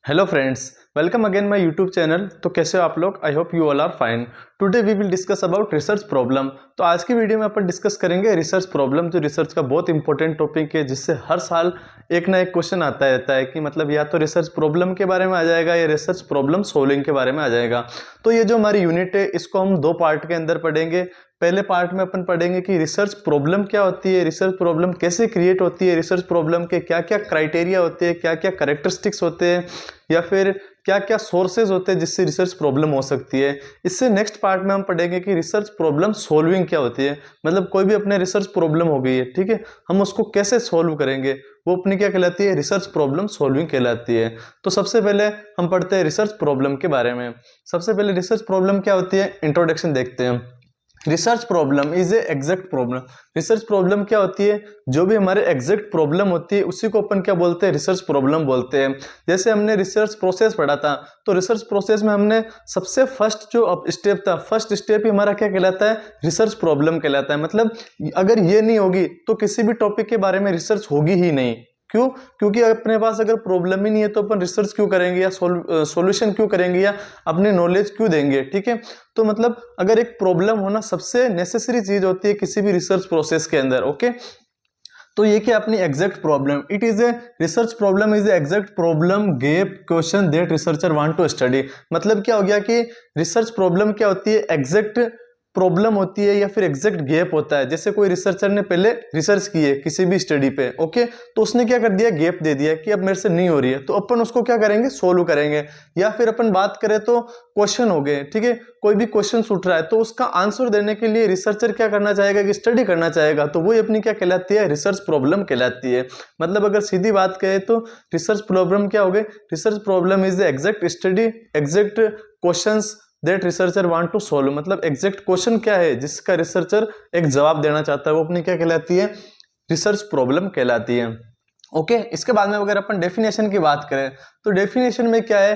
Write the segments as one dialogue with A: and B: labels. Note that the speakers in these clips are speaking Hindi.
A: Hello friends, welcome again my YouTube channel. तो कैसे हो आप लोग? I hope you all are fine. Today we will discuss about research problem. तो आज की वीडियो में अपन डिस्कस करेंगे रिसर्च प्रॉब्लम, जो रिसर्च का बहुत इंपॉर्टेंट टॉपिक है, जिससे हर साल एक ना एक क्वेश्चन आता रहता है कि मतलब या तो रिसर्च प्रॉब्लम के बारे में आ जाएगा या रिसर्च प्रॉब्लम सोल्विंग के बारे में आ जाएगा। तो ये जो हमारी यूनिट है, इसको हम दो पार्ट के अंदर पढ़ेंगे। पहले पार्ट में अपन पढ़ेंगे कि रिसर्च प्रॉब्लम क्या होती है, रिसर्च प्रॉब्लम कैसे क्रिएट होती है, रिसर्च प्रॉब्लम के क्या क्या क्राइटेरिया होते हैं, क्या क्या कैरेक्टरिस्टिक्स होते हैं, या फिर क्या क्या सोर्सेज होते हैं जिससे रिसर्च प्रॉब्लम हो सकती है। इससे नेक्स्ट पार्ट में हम पढ़ेंगे कि रिसर्च प्रॉब्लम सॉल्विंग क्या होती है। मतलब कोई भी अपने रिसर्च प्रॉब्लम हो गई है, ठीक है, हम उसको कैसे सॉल्व करेंगे, वो अपनी क्या कहलाती है, रिसर्च प्रॉब्लम सॉल्विंग कहलाती है। तो सबसे पहले हम पढ़ते हैं रिसर्च प्रॉब्लम के बारे में। सबसे पहले रिसर्च प्रॉब्लम क्या होती है, इंट्रोडक्शन देखते हैं। Research problem is a exact problem. Research problem क्या होती है, जो भी हमारे एग्जैक्ट प्रॉब्लम होती है उसी को अपन क्या बोलते हैं, रिसर्च प्रॉब्लम बोलते हैं। जैसे हमने रिसर्च प्रोसेस पढ़ा था, तो रिसर्च प्रोसेस में हमने सबसे फर्स्ट जो स्टेप था, फर्स्ट स्टेप ही हमारा क्या कहलाता है, रिसर्च प्रॉब्लम कहलाता है। मतलब अगर ये नहीं होगी तो किसी भी टॉपिक के बारे में रिसर्च होगी ही नहीं। क्यों? क्योंकि अपने पास अगर प्रॉब्लम ही नहीं है तो अपन रिसर्च क्यों करेंगे, या सॉल्यूशन क्यों करेंगे, या अपनी नॉलेज क्यों देंगे। ठीक है, तो मतलब अगर एक प्रॉब्लम होना सबसे नेसेसरी चीज होती है किसी भी रिसर्च प्रोसेस के अंदर। ओके, तो ये क्या अपनी exact problem, it is a research problem is a exact problem gap question that researcher want to study. मतलब क्या हो गया कि रिसर्च प्रॉब्लम क्या होती है, एग्जैक्ट प्रॉब्लम होती है या फिर एग्जैक्ट गैप होता है। जैसे कोई रिसर्चर ने पहले रिसर्च की है किसी भी स्टडी पे, ओके, तो उसने क्या कर दिया, गैप दे दिया कि अब मेरे से नहीं हो रही है, तो अपन उसको क्या करेंगे, सोल्व करेंगे। या फिर अपन बात करें तो क्वेश्चन हो गए, ठीक है, कोई भी क्वेश्चन उठ रहा है तो उसका आंसर देने के लिए रिसर्चर क्या करना चाहेगा कि स्टडी करना चाहेगा, तो वो अपनी क्या कहलाती है, रिसर्च प्रॉब्लम कहलाती है। मतलब अगर सीधी बात करें तो रिसर्च प्रॉब्लम क्या हो गए, research problem is the exact study, exact questions that researcher want to solve. मतलब एग्जैक्ट क्वेश्चन क्या है जिसका रिसर्चर एक जवाब देना चाहता है, वो अपनी क्या कहलाती है, रिसर्च प्रॉब्लम कहलाती है। ओके, इसके बाद में अगर अपन डेफिनेशन की बात करें तो डेफिनेशन में क्या है,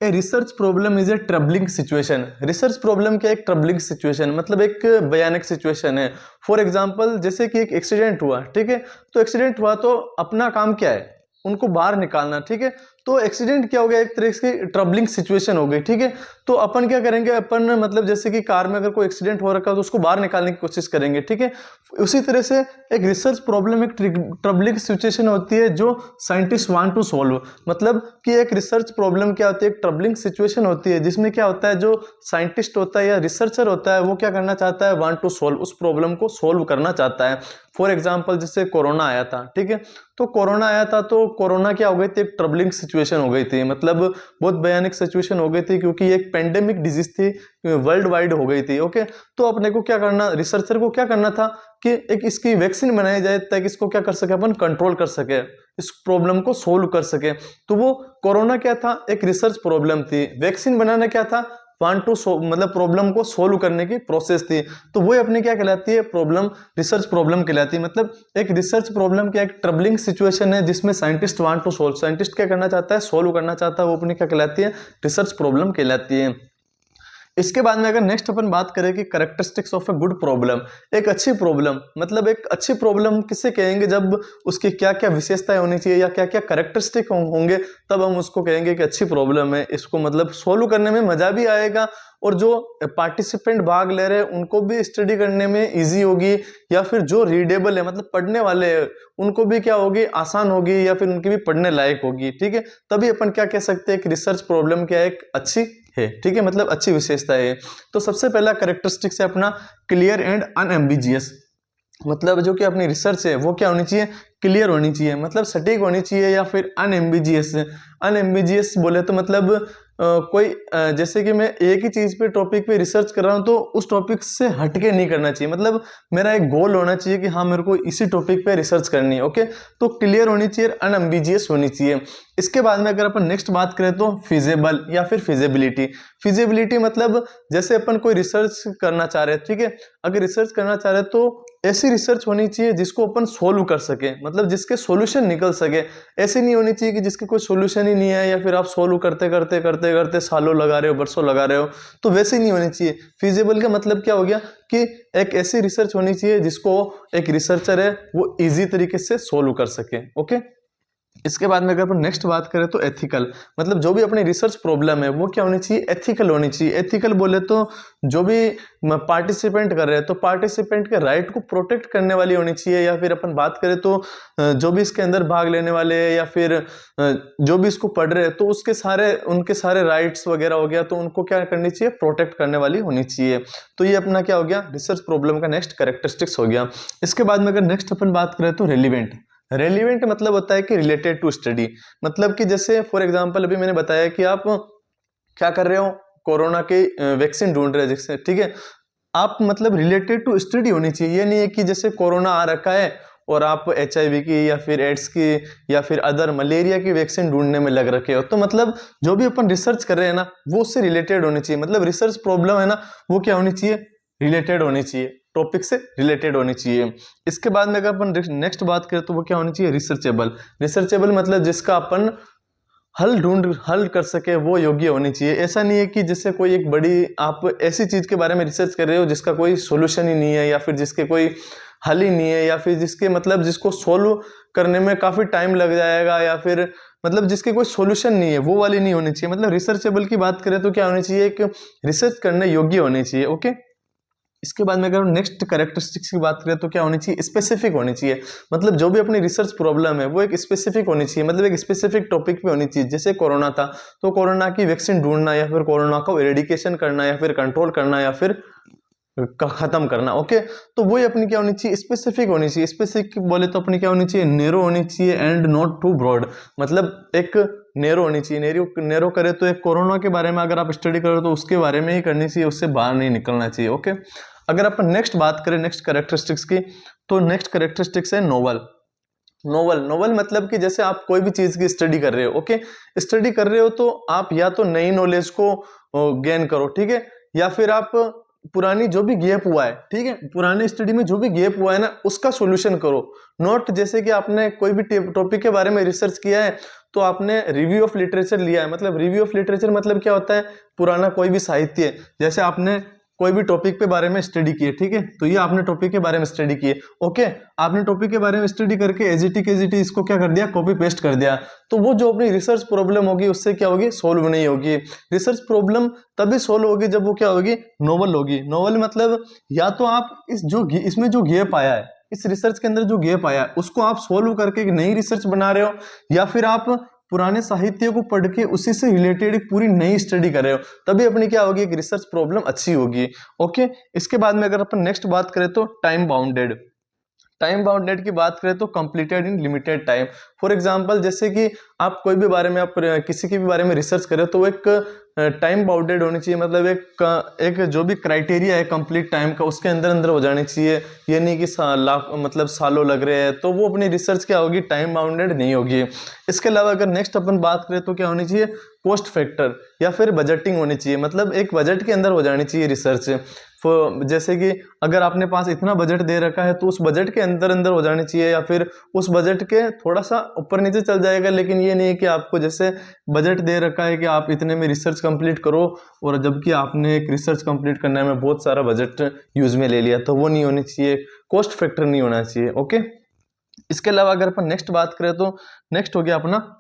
A: ए research problem is A troubling situation. Research problem क्या है, एक ट्रबलिंग सिचुएशन, मतलब एक भयानक सिचुएशन है। फॉर एग्जांपल जैसे कि एक एक्सीडेंट हुआ, ठीक है, तो एक्सीडेंट हुआ तो अपना काम क्या है, उनको बाहर निकालना। ठीक है, तो एक्सीडेंट क्या हो गया, एक तरह की ट्रबलिंग सिचुएशन हो गई। ठीक है, तो अपन क्या करेंगे, अपन मतलब जैसे कि कार में अगर कोई एक्सीडेंट हो रखा है तो उसको बाहर निकालने की कोशिश करेंगे। ठीक है, उसी तरह से एक रिसर्च प्रॉब्लम एक ट्रबलिंग सिचुएशन होती है जो साइंटिस्ट वांट टू सॉल्व। मतलब कि एक रिसर्च प्रॉब्लम क्या होती है, एक ट्रबलिंग सिचुएशन होती है जिसमें क्या होता है, जो साइंटिस्ट होता है या रिसर्चर होता है वो क्या करना चाहता है, वांट टू सॉल्व, उस प्रॉब्लम को सॉल्व करना चाहता है। फॉर एग्जाम्पल जैसे कोरोना आया था, ठीक है, तो कोरोना आया था तो कोरोना क्या हो गई थी, एक ट्रबलिंग सिचुएशन हो गई थी। मतलब बहुत भयानक सिचुएशन हो गई थी क्योंकि एक पेंडेमिक डिजीज थी, वर्ल्ड वाइड हो गई थी। ओके, तो अपने को क्या करना, रिसर्चर को क्या करना था कि एक इसकी वैक्सीन बनाई जाए ताकि इसको क्या कर सके, अपन कंट्रोल कर सके, इस प्रॉब्लम को सोल्व कर सके। तो वो कोरोना क्या था, एक रिसर्च प्रॉब्लम थी। वैक्सीन बनाना क्या था, वांट टू मतलब प्रॉब्लम को सोल्व करने की प्रोसेस थी। तो वो अपनी क्या कहलाती है, प्रॉब्लम, रिसर्च प्रॉब्लम कहलाती है। मतलब एक रिसर्च प्रॉब्लम क्या, एक ट्रबलिंग सिचुएशन है जिसमें scientist want to solve, scientist क्या करना चाहता है, सोल्व करना चाहता है, वो अपनी क्या कहलाती है, रिसर्च प्रॉब्लम कहलाती है। इसके बाद में अगर नेक्स्ट अपन बात करें कि characteristics of a good problem, एक अच्छी प्रॉब्लम, मतलब एक अच्छी प्रॉब्लम किसे कहेंगे, जब उसकी क्या क्या विशेषताएं होनी चाहिए या क्या क्या कैरेक्टरिस्टिक होंगे, तब हम उसको कहेंगे कि अच्छी प्रॉब्लम है। इसको मतलब सोल्व करने में मजा भी आएगा और जो पार्टिसिपेंट भाग ले रहे हैं उनको भी स्टडी करने में इजी होगी, या फिर जो रीडेबल है, मतलब पढ़ने वाले हैं, उनको भी क्या होगी, आसान होगी, या फिर उनकी भी पढ़ने लायक होगी। ठीक है, तभी अपन क्या कह सकते हैं कि रिसर्च प्रॉब्लम क्या है, एक अच्छी है। ठीक है, मतलब अच्छी विशेषता है। तो सबसे पहला कैरेक्टरिस्टिक्स है अपना क्लियर एंड अनएम्बिजियस। मतलब जो कि अपनी रिसर्च है वो क्या होनी चाहिए, क्लियर होनी चाहिए, मतलब सटीक होनी चाहिए, या फिर अनएम्बिजियस। अनएम्बिजियस बोले तो मतलब कोई जैसे कि मैं एक ही चीज पे, टॉपिक पे रिसर्च कर रहा हूं तो उस टॉपिक से हटके नहीं करना चाहिए। मतलब मेरा एक गोल होना चाहिए कि हाँ मेरे को इसी टॉपिक पे रिसर्च करनी है। ओके, तो क्लियर होनी चाहिए, अनएम्बिजियस होनी चाहिए। इसके बाद में अगर अपन नेक्स्ट बात करें तो फिजिबल या फिर फिजिबिलिटी। फिजिबिलिटी मतलब जैसे अपन कोई रिसर्च करना चाह रहे हैं, ठीक है, अगर रिसर्च करना चाह रहे हैं तो ऐसी रिसर्च होनी चाहिए जिसको अपन सोल्व कर सके, मतलब जिसके सॉल्यूशन निकल सके। ऐसी नहीं होनी चाहिए कि जिसके कोई सॉल्यूशन ही नहीं है या फिर आप सोल्व करते करते करते करते सालों लगा रहे हो, बरसों लगा रहे हो, तो वैसे नहीं होनी चाहिए। फिजिबल का मतलब क्या हो गया कि एक ऐसी रिसर्च होनी चाहिए जिसको एक रिसर्चर है वो इजी तरीके से सोल्व कर सके। ओके, इसके बाद में अगर अपन नेक्स्ट बात करें तो एथिकल, मतलब जो भी अपनी रिसर्च प्रॉब्लम है वो क्या होनी चाहिए, एथिकल होनी चाहिए। एथिकल बोले तो जो भी पार्टिसिपेंट कर रहे हैं तो पार्टिसिपेंट के राइट को प्रोटेक्ट करने वाली होनी चाहिए, या फिर अपन बात करें तो जो भी इसके अंदर भाग लेने वाले हैं या फिर जो भी इसको पढ़ रहे हैं तो उनके सारे राइट्स वगैरह हो गया, तो उनको क्या करनी चाहिए, प्रोटेक्ट करने वाली होनी चाहिए। तो ये अपना क्या हो गया, रिसर्च प्रॉब्लम का नेक्स्ट कैरेक्टरिस्टिक्स हो गया। इसके बाद में अगर नेक्स्ट अपन बात करें तो रेलिवेंट मतलब होता है कि रिलेटेड टू स्टडी, मतलब कि जैसे फॉर एग्जांपल अभी मैंने बताया कि आप क्या कर रहे हो, कोरोना के वैक्सीन ढूंढ रहे हैं जैसे, ठीक है, आप मतलब रिलेटेड टू स्टडी होनी चाहिए। ये नहीं है कि जैसे कोरोना आ रखा है और आप HIV की या फिर एड्स की या फिर अदर मलेरिया की वैक्सीन ढूंढने में लग रखे हो। तो मतलब जो भी अपन रिसर्च कर रहे हैं ना वो उससे रिलेटेड होनी चाहिए, मतलब रिसर्च प्रॉब्लम है ना वो क्या होनी चाहिए, रिलेटेड होनी चाहिए, टॉपिक से रिलेटेड होनी चाहिए। इसके बाद में अगर अपन नेक्स्ट बात करें तो वो क्या होनी चाहिए, रिसर्चेबल मतलब जिसका अपन हल कर सके वो योग्य होनी चाहिए। ऐसा नहीं है कि जैसे कोई एक बड़ी आप ऐसी चीज के बारे में रिसर्च कर रहे हो जिसका कोई सॉल्यूशन ही नहीं है या फिर जिसके कोई हल ही नहीं है या फिर जिसके मतलब जिसको सोल्व करने में काफी टाइम लग जाएगा या फिर मतलब जिसके कोई सॉल्यूशन नहीं है, वो वाली नहीं होनी चाहिए। मतलब रिसर्चेबल की बात करें तो क्या होनी चाहिए, एक रिसर्च करने योग्य होनी चाहिए। ओके, इसके बाद में अगर नेक्स्ट कैरेक्टरिस्टिक्स की बात करें तो क्या होनी चाहिए, स्पेसिफिक होनी चाहिए। मतलब जो भी अपनी रिसर्च प्रॉब्लम है वो एक स्पेसिफिक होनी चाहिए, मतलब एक स्पेसिफिक टॉपिक पे होनी चाहिए। जैसे कोरोना था तो कोरोना की वैक्सीन ढूंढना या फिर कोरोना को एरेडिकेशन करना या फिर कंट्रोल करना या फिर खत्म करना। ओके, तो वही अपनी क्या होनी चाहिए, स्पेसिफिक होनी चाहिए। स्पेसिफिक बोले तो अपनी क्या होनी चाहिए, नैरो होनी चाहिए एंड नॉट टू ब्रॉड, मतलब एक नैरो होनी चाहिए। नैरो करे तो एक कोरोना के बारे में अगर आप स्टडी करो तो उसके बारे में ही करनी चाहिए, उससे बाहर नहीं निकलना चाहिए। ओके, अगर अपन नेक्स्ट बात करें नेक्स्ट कैरेक्टरिस्टिक्स की, तो नेक्स्ट कैरेक्टरिस्टिक्स है नोवल मतलब कि जैसे आप कोई भी चीज की स्टडी कर रहे हो, ओके, स्टडी कर रहे हो तो आप या तो नई नॉलेज को गेन करो, ठीक है, या फिर आप पुरानी जो भी गैप हुआ है, ठीक है, पुराने स्टडी में जो भी गैप हुआ है ना उसका सॉल्यूशन करो। नॉट जैसे कि आपने कोई भी टॉपिक के बारे में रिसर्च किया है तो आपने रिव्यू ऑफ लिटरेचर लिया है। मतलब रिव्यू ऑफ लिटरेचर मतलब क्या होता है, पुराना कोई भी साहित्य, जैसे आपने कोई भी टॉपिक के बारे में स्टडी किए, ठीक है, तो ये आपने टॉपिक के बारे में स्टडी किए। ओके, आपने टॉपिक के बारे में स्टडी करके एजीटी इसको क्या कर दिया, कॉपी पेस्ट कर दिया, तो वो जो अपनी रिसर्च प्रॉब्लम होगी उससे क्या होगी, सोल्व नहीं होगी। रिसर्च प्रॉब्लम तभी सोल्व होगी जब वो क्या होगी, नोवल होगी। नोवल मतलब या तो आप इसमें जो गैप आया है, इस रिसर्च के अंदर जो गैप आया है उसको आप सोल्व करके एक नई रिसर्च बना रहे हो, या फिर आप पुराने साहित्य को पढ़ के उसी से रिलेटेड एक पूरी नई स्टडी कर रहे हो, तभी अपनी क्या होगी, एक रिसर्च प्रॉब्लम अच्छी होगी। ओके, इसके बाद में अगर अपन नेक्स्ट बात करें तो टाइम बाउंडेड की बात करें तो completed in limited time. For example जैसे कि आप कोई भी बारे में आप किसी के भी बारे में रिसर्च करें तो एक टाइम बाउंडेड होनी चाहिए, मतलब एक जो भी क्राइटेरिया है कंप्लीट टाइम का उसके अंदर अंदर हो जानी चाहिए। ये नहीं कि मतलब सालों लग रहे हैं, तो वो अपनी रिसर्च क्या होगी, टाइम बाउंडेड नहीं होगी। इसके अलावा अगर नेक्स्ट अपन बात करें तो क्या होनी चाहिए, कॉस्ट फैक्टर या फिर बजटिंग होनी चाहिए, मतलब एक बजट के अंदर हो जानी चाहिए रिसर्च। जैसे कि अगर आपने पास इतना बजट दे रखा है तो उस बजट के अंदर अंदर हो जानी चाहिए, या फिर उस बजट के थोड़ा सा ऊपर नीचे चल जाएगा, लेकिन ये नहीं है कि आपको जैसे बजट दे रखा है कि आप इतने में रिसर्च कंप्लीट करो और जबकि आपने एक रिसर्च कंप्लीट करने में बहुत सारा बजट यूज में ले लिया, तो वो नहीं होनी चाहिए, कॉस्ट फैक्टर नहीं होना चाहिए। ओके, इसके अलावा अगर अपन नेक्स्ट बात करें तो नेक्स्ट हो गया अपना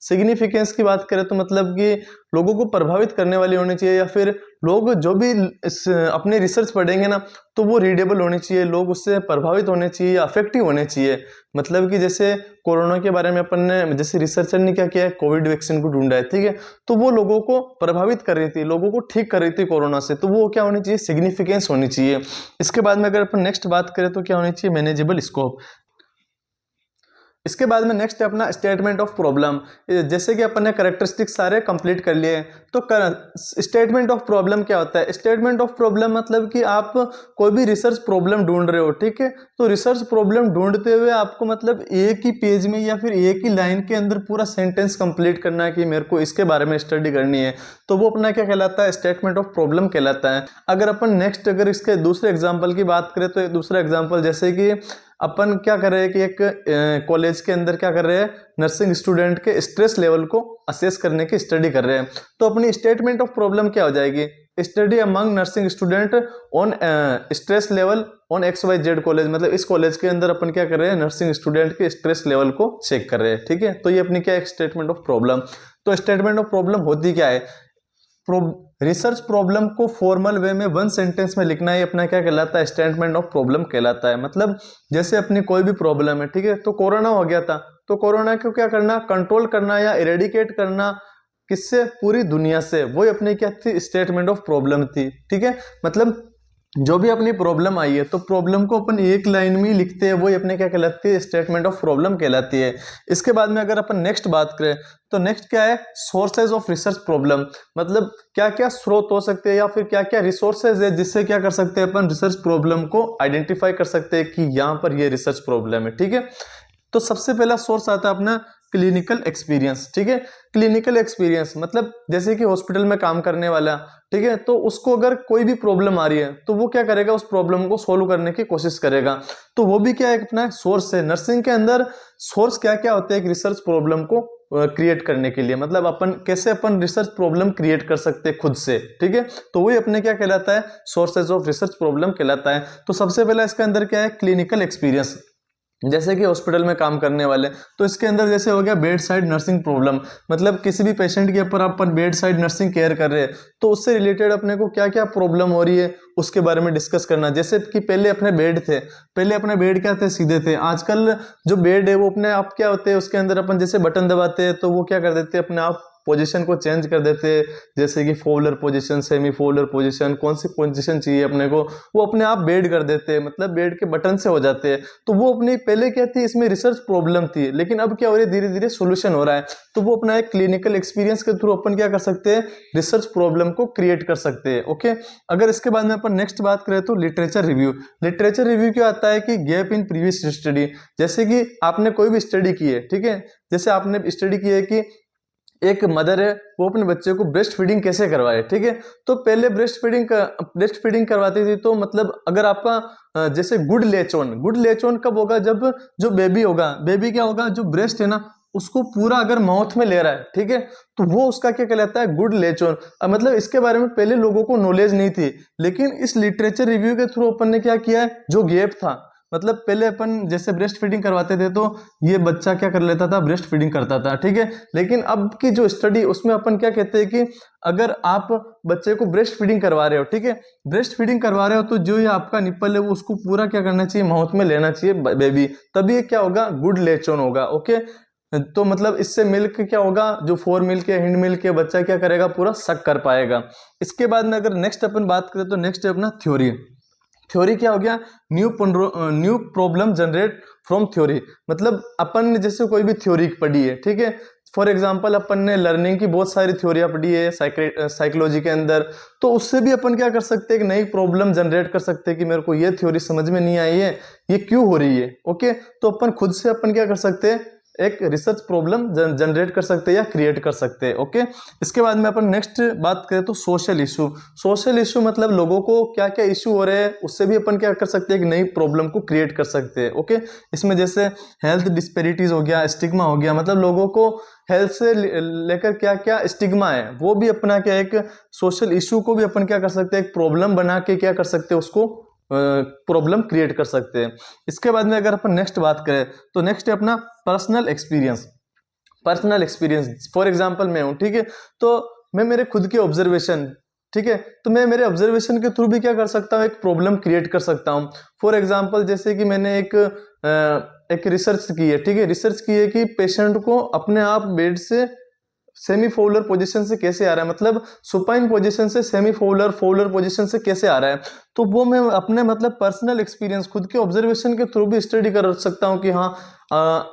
A: सिग्निफिकेंस की बात करें तो मतलब कि लोगों को प्रभावित करने वाली होनी चाहिए, या फिर लोग जो भी अपने रिसर्च पढ़ेंगे ना तो वो रीडेबल होनी चाहिए, लोग उससे प्रभावित होने चाहिए, अफेक्टिव होने चाहिए। मतलब कि जैसे कोरोना के बारे में अपन ने जैसे रिसर्चर ने क्या किया है, कोविड वैक्सीन को ढूंढा है, ठीक है, तो वो लोगों को प्रभावित कर रही थी, लोगों को ठीक कर रही थी कोरोना से, तो वो क्या होनी चाहिए, सिग्निफिकेंस होनी चाहिए। इसके बाद में अगर अपन नेक्स्ट बात करें तो क्या होनी चाहिए, मैनेजेबल स्कोप। इसके बाद में नेक्स्ट है अपना स्टेटमेंट ऑफ प्रॉब्लम। जैसे कि अपन ने कैरेक्टरिस्टिक्स सारे कंप्लीट कर लिए, तो स्टेटमेंट ऑफ प्रॉब्लम क्या होता है, स्टेटमेंट ऑफ प्रॉब्लम मतलब कि आप कोई भी रिसर्च प्रॉब्लम ढूंढ रहे हो, ठीक है, तो रिसर्च प्रॉब्लम ढूंढते हुए आपको मतलब एक ही पेज में या फिर एक ही लाइन के अंदर पूरा सेंटेंस कंप्लीट करना है कि मेरे को इसके बारे में स्टडी करनी है, तो वो अपना क्या कहलाता है, स्टेटमेंट ऑफ प्रॉब्लम कहलाता है। अगर अपन नेक्स्ट अगर इसके दूसरे एग्जाम्पल की बात करें तो दूसरा एग्जाम्पल जैसे कि अपन क्या कर रहे हैं कि एक कॉलेज के अंदर क्या कर रहे हैं, नर्सिंग स्टूडेंट के स्ट्रेस लेवल को असेस करने की स्टडी कर रहे हैं। तो अपनी स्टेटमेंट ऑफ प्रॉब्लम क्या हो जाएगी, study among nursing student on stress level on XYZ college, मतलब इस कॉलेज के अंदर अपन क्या कर रहे हैं, नर्सिंग स्टूडेंट के स्ट्रेस लेवल को चेक कर रहे हैं। ठीक है, तो ये अपनी क्या है, स्टेटमेंट ऑफ प्रॉब्लम। तो स्टेटमेंट ऑफ प्रॉब्लम होती क्या है, रिसर्च प्रॉब्लम को फॉर्मल वे में वन सेंटेंस में लिखना ही अपना क्या कहलाता है, स्टेटमेंट ऑफ प्रॉब्लम कहलाता है। मतलब जैसे अपनी कोई भी प्रॉब्लम है, ठीक है, तो कोरोना हो गया था, तो कोरोना को क्या करना, कंट्रोल करना या इरेडिकेट करना, किससे, पूरी दुनिया से, वही अपनी क्या थी, स्टेटमेंट ऑफ प्रॉब्लम थी। ठीक है, मतलब जो भी अपनी प्रॉब्लम आई है तो प्रॉब्लम को अपन एक लाइन में ही लिखते हैं, वही अपने क्या कहलाती है, स्टेटमेंट ऑफ प्रॉब्लम कहलाती है। इसके बाद में अगर अपन नेक्स्ट बात करें तो नेक्स्ट क्या है, सोर्सेज ऑफ रिसर्च प्रॉब्लम, मतलब क्या क्या स्रोत हो सकते हैं या फिर क्या क्या रिसोर्सेज है जिससे क्या कर सकते हैं अपन रिसर्च प्रॉब्लम को आइडेंटिफाई कर सकते हैं कि यहाँ पर ये रिसर्च प्रॉब्लम है। ठीक है, तो सबसे पहला सोर्स आता है अपना क्लिनिकल एक्सपीरियंस। ठीक है, क्लिनिकल एक्सपीरियंस मतलब जैसे कि हॉस्पिटल में काम करने वाला, ठीक है, तो उसको अगर कोई भी प्रॉब्लम आ रही है तो वो क्या करेगा, उस प्रॉब्लम को सोल्व करने की कोशिश करेगा। तो वो भी क्या है, अपना सोर्स है। नर्सिंग के अंदर सोर्स क्या क्या होते हैं एक रिसर्च प्रॉब्लम को क्रिएट करने के लिए, मतलब अपन कैसे अपन रिसर्च प्रॉब्लम क्रिएट कर सकते हैं खुद से। ठीक है, तो वही अपने क्या कहलाता है, सोर्सेज ऑफ रिसर्च प्रॉब्लम कहलाता है। तो सबसे पहला इसके अंदर क्या है, क्लिनिकल एक्सपीरियंस, जैसे कि हॉस्पिटल में काम करने वाले, तो इसके अंदर जैसे हो गया बेड साइड नर्सिंग प्रॉब्लम, मतलब किसी भी पेशेंट के ऊपर अपन बेड साइड नर्सिंग केयर कर रहे हैं तो उससे रिलेटेड अपने को क्या क्या प्रॉब्लम हो रही है उसके बारे में डिस्कस करना। जैसे कि पहले अपने बेड थे, पहले अपने बेड क्या थे, सीधे थे। आजकल जो बेड है वो अपने आप क्या होते हैं, उसके अंदर अपन जैसे बटन दबाते हैं तो वो क्या कर देते हैं, अपने आप पोजीशन को चेंज कर देते हैं, जैसे कि folder position, semi folder position, कौन सी पोजीशन चाहिए अपने को, वो अपने आप बेड कर देते हैं, मतलब बेड के बटन से हो जाते हैं। तो वो अपनी पहले क्या थी, इसमें रिसर्च प्रॉब्लम थी, लेकिन अब क्या हो रही है, धीरे धीरे सोल्यूशन हो रहा है। तो वो अपना एक क्लिनिकल एक्सपीरियंस के थ्रू अपन क्या कर सकते हैं, रिसर्च प्रॉब्लम को क्रिएट कर सकते हैं। ओके, अगर इसके बाद में अपन नेक्स्ट बात करें तो लिटरेचर रिव्यू। लिटरेचर रिव्यू क्या आता है कि गैप इन प्रीवियस स्टडी, जैसे कि आपने कोई भी स्टडी की है, ठीक है, जैसे आपने स्टडी की है कि एक मदर है वो अपने बच्चे को ब्रेस्ट फीडिंग कैसे करवाए। ठीक है, तो पहले ब्रेस्ट फीडिंग करवाती थी, तो मतलब अगर आपका जैसे गुड लेच ऑन कब होगा, जब जो बेबी होगा, बेबी क्या होगा, जो ब्रेस्ट है ना उसको पूरा अगर माउथ में ले रहा है, ठीक है, तो वो उसका क्या कहलाता है, गुड लेच ऑन। मतलब इसके बारे में पहले लोगों को नॉलेज नहीं थी, लेकिन इस लिटरेचर रिव्यू के थ्रू अपन ने क्या किया है, जो गैप था, मतलब पहले अपन जैसे ब्रेस्ट फीडिंग करवाते थे तो ये बच्चा क्या कर लेता था, ब्रेस्ट फीडिंग करता था। ठीक है, लेकिन अब की जो स्टडी उसमें अपन क्या कहते हैं कि अगर आप बच्चे को ब्रेस्ट फीडिंग करवा रहे हो, ठीक है, ब्रेस्ट फीडिंग करवा रहे हो तो जो ये आपका निप्पल है वो उसको पूरा क्या करना चाहिए, माउथ में लेना चाहिए बेबी, तभी ये क्या होगा, गुड लेच ऑन होगा। ओके, तो मतलब इससे मिल्क क्या होगा, जो फोर मिल्क या हिंड मिल्क के बच्चा क्या करेगा, पूरा सक कर पाएगा। इसके बाद में अगर नेक्स्ट अपन बात करें तो नेक्स्ट है अपना थ्योरी। थ्योरी क्या हो गया, new problem generate from theory, मतलब अपन ने जैसे कोई भी थ्योरी पढ़ी है, ठीक है, फॉर एग्जांपल अपन ने लर्निंग की बहुत सारी थ्योरियां पढ़ी है साइकोलॉजी के अंदर, तो उससे भी अपन क्या कर सकते हैं, एक नई प्रॉब्लम जनरेट कर सकते हैं कि मेरे को ये थ्योरी समझ में नहीं आई है, ये क्यों हो रही है। ओके, तो अपन खुद से अपन क्या कर सकते हैं, एक रिसर्च प्रॉब्लम जनरेट कर सकते हैं या क्रिएट कर सकते हैं। ओके, इसके बाद में अपन नेक्स्ट बात करें तो सोशल इशू। सोशल इशू मतलब लोगों को क्या क्या इशू हो रहे हैं, उससे भी अपन क्या कर सकते हैं, एक नई प्रॉब्लम को क्रिएट कर सकते हैं। ओके, इसमें जैसे हेल्थ डिस्पेरिटीज हो गया, स्टिग्मा हो गया, मतलब लोगों को हेल्थ से लेकर क्या क्या स्टिग्मा है, वो भी अपना क्या एक सोशल इशू को भी अपन क्या कर सकते हैं, एक प्रॉब्लम बना के क्या कर सकते हैं, उसको प्रॉब्लम क्रिएट कर सकते हैं। इसके बाद में अगर अपन नेक्स्ट बात करें तो नेक्स्ट है अपना personal experience. Personal experience, for example मैं हूं, ठीक है, तो मैं मेरे खुद के ऑब्जर्वेशन, ठीक है, तो मैं मेरे ऑब्जर्वेशन के थ्रू भी क्या कर सकता हूं, एक प्रॉब्लम क्रिएट कर सकता हूं। फॉर एग्जांपल जैसे कि मैंने एक रिसर्च की है, ठीक है, रिसर्च की है कि पेशेंट को अपने आप बेड से सेमी फोल्डर पोजीशन से कैसे आ रहा है, मतलब सुपाइन पोजीशन से सेमी फोल्डर पोजीशन से कैसे आ रहा है, तो वो मैं अपने मतलब पर्सनल एक्सपीरियंस, खुद के ऑब्जर्वेशन के थ्रू भी स्टडी कर सकता हूँ कि हाँ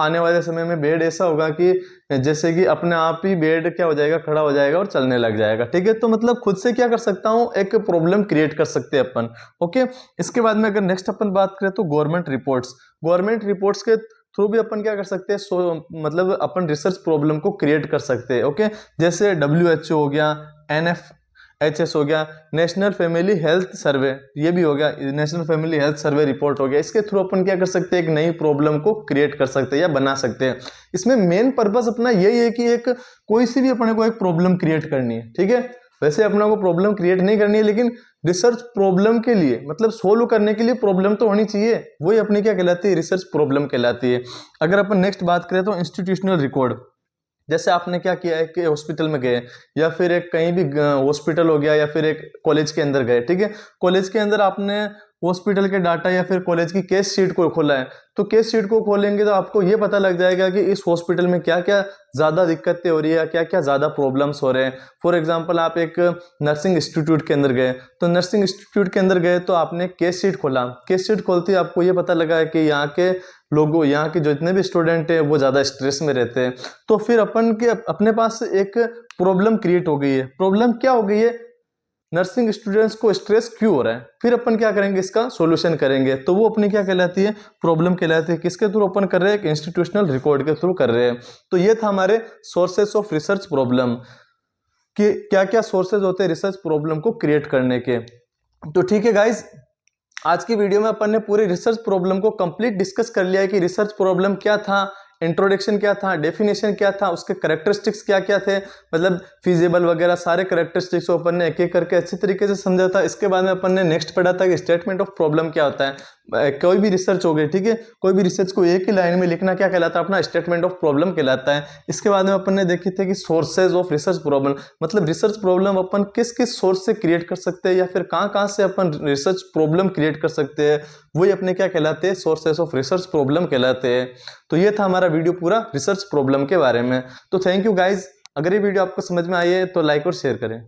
A: आने वाले समय में बेड ऐसा होगा कि जैसे कि अपने आप ही बेड क्या हो जाएगा, खड़ा हो जाएगा और चलने लग जाएगा। ठीक है, तो मतलब खुद से क्या कर सकता हूँ, एक प्रॉब्लम क्रिएट कर सकते हैं अपन। ओके, इसके बाद में अगर नेक्स्ट अपन बात करें तो गवर्नमेंट रिपोर्ट्स के थ्रू भी अपन क्या कर सकते हैं, मतलब अपन रिसर्च प्रॉब्लम को क्रिएट कर सकते हैं। ओके, जैसे WHO हो गया, HS हो गया, नेशनल फैमिली हेल्थ सर्वे, ये भी हो गया, national family health survey report हो गया। इसके थ्रू अपन क्या कर सकते हैं, एक नई प्रॉब्लम को क्रिएट कर सकते हैं या बना सकते हैं। इसमें मेन पर्पस अपना यही है कि एक कोई सी भी अपने को एक प्रॉब्लम क्रिएट करनी है, ठीक है। वैसे अपना को प्रॉब्लम क्रिएट नहीं करनी है, लेकिन रिसर्च प्रॉब्लम के लिए मतलब सोल्व करने के लिए प्रॉब्लम तो होनी चाहिए, वही अपनी क्या कहलाती है, रिसर्च प्रॉब्लम कहलाती है। अगर अपन नेक्स्ट बात करें तो इंस्टीट्यूशनल रिकॉर्ड, जैसे आपने क्या किया है कि हॉस्पिटल में गए या फिर एक कहीं भी हॉस्पिटल हो गया या फिर एक कॉलेज के अंदर गए, ठीक है। कॉलेज के अंदर आपने हॉस्पिटल के डाटा या फिर कॉलेज की केस शीट को खोला है, तो केस शीट को खोलेंगे तो आपको ये पता लग जाएगा कि इस हॉस्पिटल में क्या क्या ज़्यादा दिक्कतें हो रही है, क्या क्या ज़्यादा प्रॉब्लम्स हो रहे हैं। फॉर एग्जांपल आप एक नर्सिंग इंस्टीट्यूट के अंदर गए, तो नर्सिंग इंस्टीट्यूट के अंदर गए तो आपने केस शीट खोला, केस शीट खोलते ही आपको ये पता लगा है कि यहाँ के लोगों, यहाँ के जो जितने भी स्टूडेंट हैं वो ज़्यादा स्ट्रेस में रहते हैं। तो फिर अपन के अपने पास एक प्रॉब्लम क्रिएट हो गई है। प्रॉब्लम क्या हो गई है, नर्सिंग स्टूडेंट्स को स्ट्रेस क्यों हो रहा है, फिर अपन क्या करेंगे, इसका सॉल्यूशन करेंगे। तो वो अपनी क्या कहलाती है, प्रॉब्लम कहलाती है। किसके थ्रू अपन कर रहे हैं, इंस्टीट्यूशनल रिकॉर्ड के थ्रू कर रहे हैं। तो ये था हमारे सोर्सेस ऑफ रिसर्च प्रॉब्लम, कि क्या क्या सोर्सेज होते हैं रिसर्च प्रॉब्लम को क्रिएट करने के। तो ठीक है गाइज, आज की वीडियो में अपन ने पूरी रिसर्च प्रॉब्लम को कंप्लीट डिस्कस कर लिया है कि रिसर्च प्रॉब्लम क्या था, इंट्रोडक्शन क्या था, डेफिनेशन क्या था, उसके करेक्टरिस्टिक्स क्या क्या थे, मतलब फिजिबल वगैरह सारे करेक्टरिस्टिक्स को अपन ने एक एक करके अच्छी तरीके से समझा था। इसके बाद में अपन ने नेक्स्ट पढ़ा था कि स्टेटमेंट ऑफ प्रॉब्लम क्या होता है। कोई भी रिसर्च हो गई, ठीक है, कोई भी रिसर्च को एक ही लाइन में लिखना क्या कहलाता है, अपना स्टेटमेंट ऑफ प्रॉब्लम कहलाता है। इसके बाद में अपन ने देखे थे कि सोर्सेज ऑफ रिसर्च प्रॉब्लम, मतलब रिसर्च प्रॉब्लम अपन किस किस सोर्स से क्रिएट कर सकते हैं या फिर कहाँ कहाँ से अपन रिसर्च प्रॉब्लम क्रिएट कर सकते हैं, वही अपने क्या कहलाते हैं, सोर्सेज ऑफ रिसर्च प्रॉब्लम कहलाते हैं। तो ये था हमारा वीडियो पूरा रिसर्च प्रॉब्लम के बारे में। तो थैंक यू गाइज, अगर ये वीडियो आपको समझ में आई है तो लाइक और शेयर करें।